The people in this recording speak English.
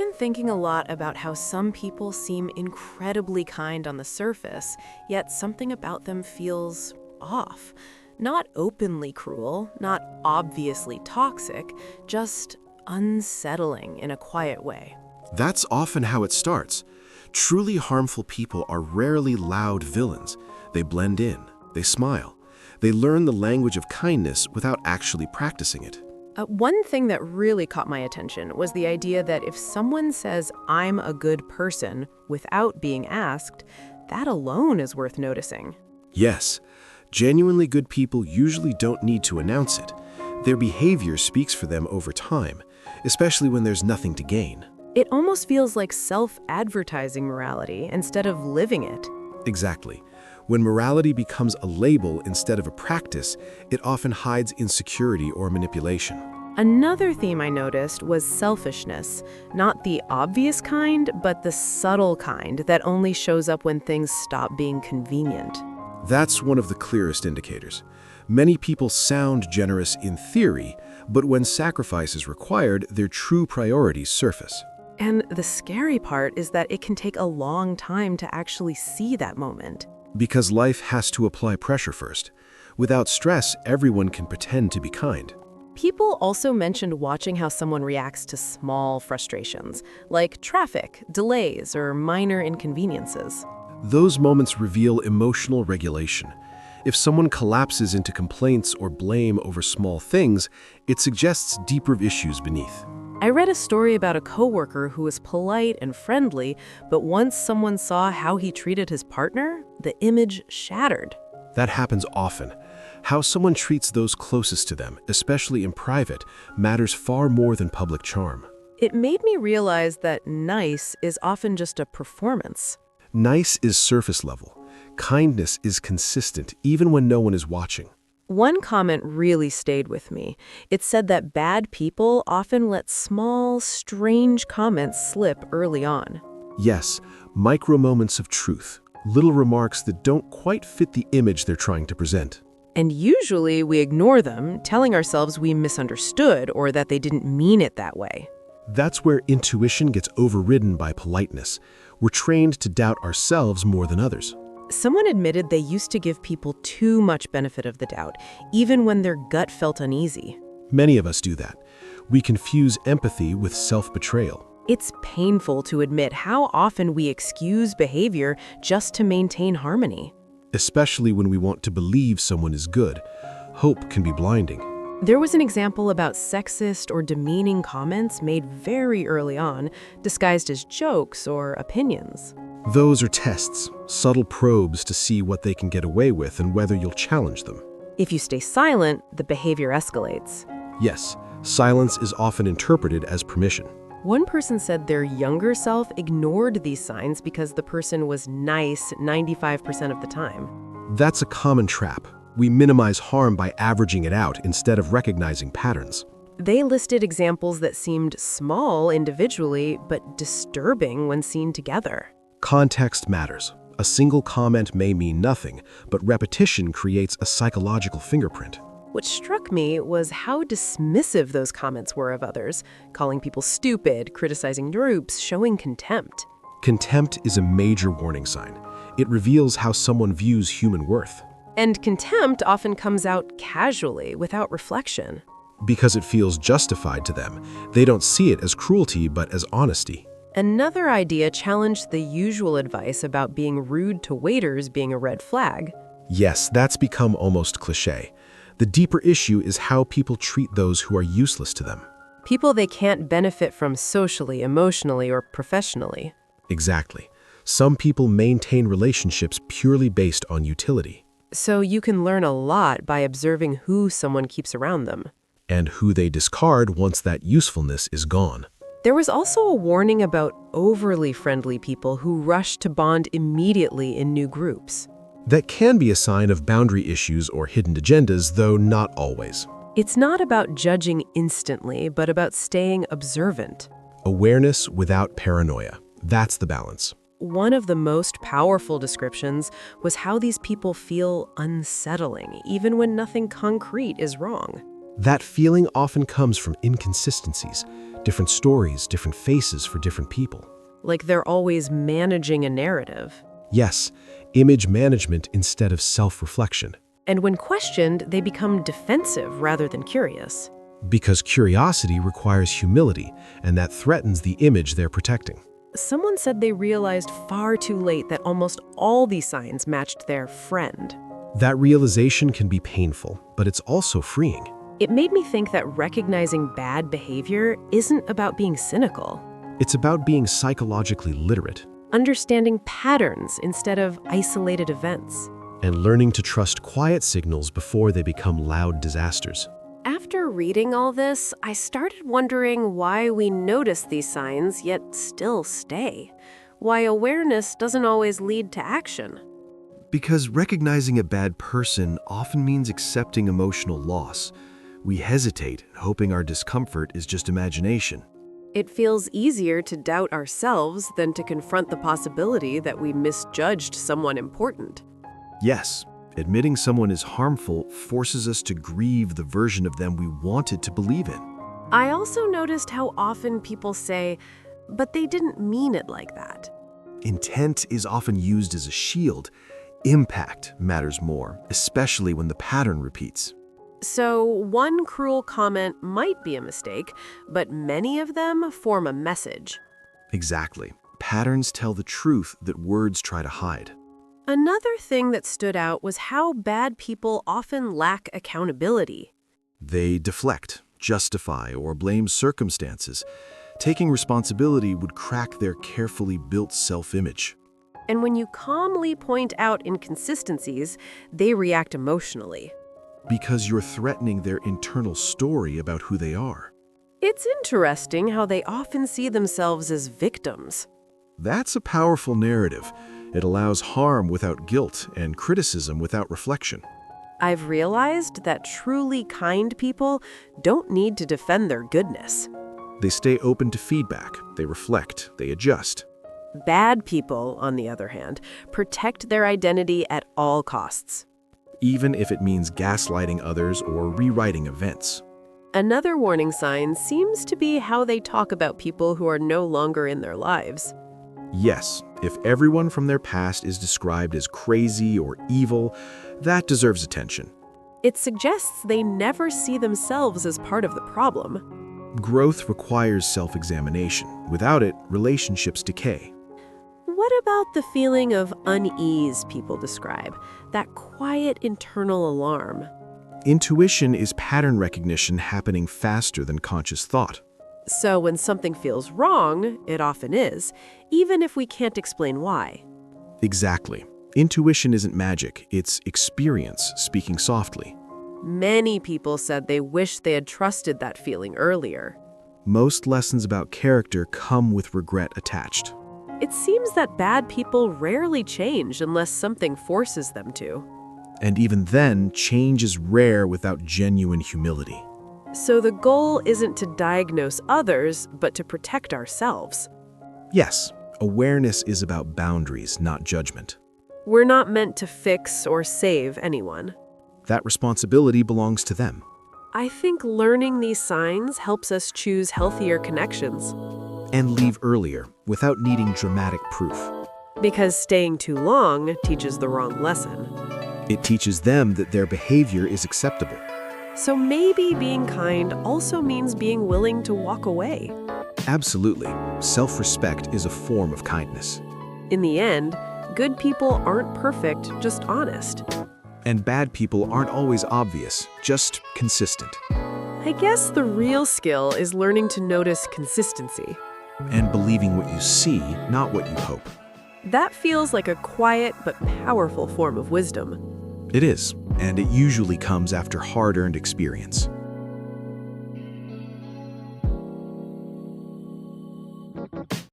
been thinking a lot about how some people seem incredibly kind on the surface, yet something about them feels off. Not openly cruel, not obviously toxic, just unsettling in a quiet way. That's often how it starts. Truly harmful people are rarely loud villains. They blend in, they smile. They learn the language of kindness without actually practicing it. One thing that really caught my attention was the idea that if someone says, "I'm a good person," without being asked, that alone is worth noticing. Yes, genuinely good people usually don't need to announce it. Their behavior speaks for them over time, especially when there's nothing to gain. It almost feels like self-advertising morality instead of living it. Exactly. When morality becomes a label instead of a practice, it often hides insecurity or manipulation. Another theme I noticed was selfishness, not the obvious kind, but the subtle kind that only shows up when things stop being convenient. That's one of the clearest indicators. Many people sound generous in theory, but when sacrifice is required, their true priorities surface. And the scary part is that it can take a long time to actually see that moment. Because life has to apply pressure first. Without stress, everyone can pretend to be kind. People also mentioned watching how someone reacts to small frustrations, like traffic, delays, or minor inconveniences. Those moments reveal emotional regulation. If someone collapses into complaints or blame over small things, it suggests deeper issues beneath. I read a story about a coworker who was polite and friendly, but once someone saw how he treated his partner, the image shattered. That happens often. How someone treats those closest to them, especially in private, matters far more than public charm. It made me realize that nice is often just a performance. Nice is surface level. Kindness is consistent, even when no one is watching. One comment really stayed with me. It said that bad people often let small, strange comments slip early on. Yes, micro moments of truth, little remarks that don't quite fit the image they're trying to present. And usually we ignore them, telling ourselves we misunderstood or that they didn't mean it that way. That's where intuition gets overridden by politeness. We're trained to doubt ourselves more than others. Someone admitted they used to give people too much benefit of the doubt, even when their gut felt uneasy. Many of us do that. We confuse empathy with self-betrayal. It's painful to admit how often we excuse behavior just to maintain harmony. Especially when we want to believe someone is good. Hope can be blinding. There was an example about sexist or demeaning comments made very early on, disguised as jokes or opinions. Those are tests, subtle probes to see what they can get away with and whether you'll challenge them. If you stay silent, the behavior escalates. Yes, silence is often interpreted as permission. One person said their younger self ignored these signs because the person was nice 95% of the time. That's a common trap. We minimize harm by averaging it out instead of recognizing patterns. They listed examples that seemed small individually, but disturbing when seen together. Context matters. A single comment may mean nothing, but repetition creates a psychological fingerprint. What struck me was how dismissive those comments were of others, calling people stupid, criticizing groups, showing contempt. Contempt is a major warning sign. It reveals how someone views human worth. And contempt often comes out casually, without reflection. Because it feels justified to them. They don't see it as cruelty, but as honesty. Another idea challenged the usual advice about being rude to waiters being a red flag. Yes, that's become almost cliché. The deeper issue is how people treat those who are useless to them. People they can't benefit from socially, emotionally, or professionally. Exactly. Some people maintain relationships purely based on utility. So you can learn a lot by observing who someone keeps around them. And who they discard once that usefulness is gone. There was also a warning about overly friendly people who rush to bond immediately in new groups. That can be a sign of boundary issues or hidden agendas, though not always. It's not about judging instantly, but about staying observant. Awareness without paranoia. That's the balance. One of the most powerful descriptions was how these people feel unsettling, even when nothing concrete is wrong. That feeling often comes from inconsistencies, different stories, different faces for different people. Like they're always managing a narrative. Yes, image management instead of self-reflection. And when questioned, they become defensive rather than curious. Because curiosity requires humility, and that threatens the image they're protecting. Someone said they realized far too late that almost all these signs matched their friend. That realization can be painful, but it's also freeing. It made me think that recognizing bad behavior isn't about being cynical. It's about being psychologically literate. Understanding patterns instead of isolated events. And learning to trust quiet signals before they become loud disasters. After reading all this, I started wondering why we notice these signs yet still stay. Why awareness doesn't always lead to action. Because recognizing a bad person often means accepting emotional loss. We hesitate, hoping our discomfort is just imagination. It feels easier to doubt ourselves than to confront the possibility that we misjudged someone important. Yes, admitting someone is harmful forces us to grieve the version of them we wanted to believe in. I also noticed how often people say, but they didn't mean it like that. Intent is often used as a shield. Impact matters more, especially when the pattern repeats. So one cruel comment might be a mistake, but many of them form a message. Exactly. Patterns tell the truth that words try to hide. Another thing that stood out was how bad people often lack accountability. They deflect, justify, or blame circumstances. Taking responsibility would crack their carefully built self-image. And when you calmly point out inconsistencies, they react emotionally. Because you're threatening their internal story about who they are. It's interesting how they often see themselves as victims. That's a powerful narrative. It allows harm without guilt and criticism without reflection. I've realized that truly kind people don't need to defend their goodness. They stay open to feedback, they reflect, they adjust. Bad people, on the other hand, protect their identity at all costs. Even if it means gaslighting others or rewriting events. Another warning sign seems to be how they talk about people who are no longer in their lives. Yes, if everyone from their past is described as crazy or evil, that deserves attention. It suggests they never see themselves as part of the problem. Growth requires self-examination. Without it, relationships decay. What about the feeling of unease people describe? That quiet internal alarm. Intuition is pattern recognition happening faster than conscious thought. So when something feels wrong, it often is, even if we can't explain why. Exactly. Intuition isn't magic, it's experience speaking softly. Many people said they wish they had trusted that feeling earlier. Most lessons about character come with regret attached. It seems that bad people rarely change unless something forces them to. And even then, change is rare without genuine humility. So the goal isn't to diagnose others, but to protect ourselves. Yes, awareness is about boundaries, not judgment. We're not meant to fix or save anyone. That responsibility belongs to them. I think learning these signs helps us choose healthier connections. And leave earlier, without needing dramatic proof. Because staying too long teaches the wrong lesson. It teaches them that their behavior is acceptable. So maybe being kind also means being willing to walk away. Absolutely. Self-respect is a form of kindness. In the end, good people aren't perfect, just honest. And bad people aren't always obvious, just consistent. I guess the real skill is learning to notice consistency. And believing what you see, not what you hope. That feels like a quiet but powerful form of wisdom. It is, and it usually comes after hard-earned experience.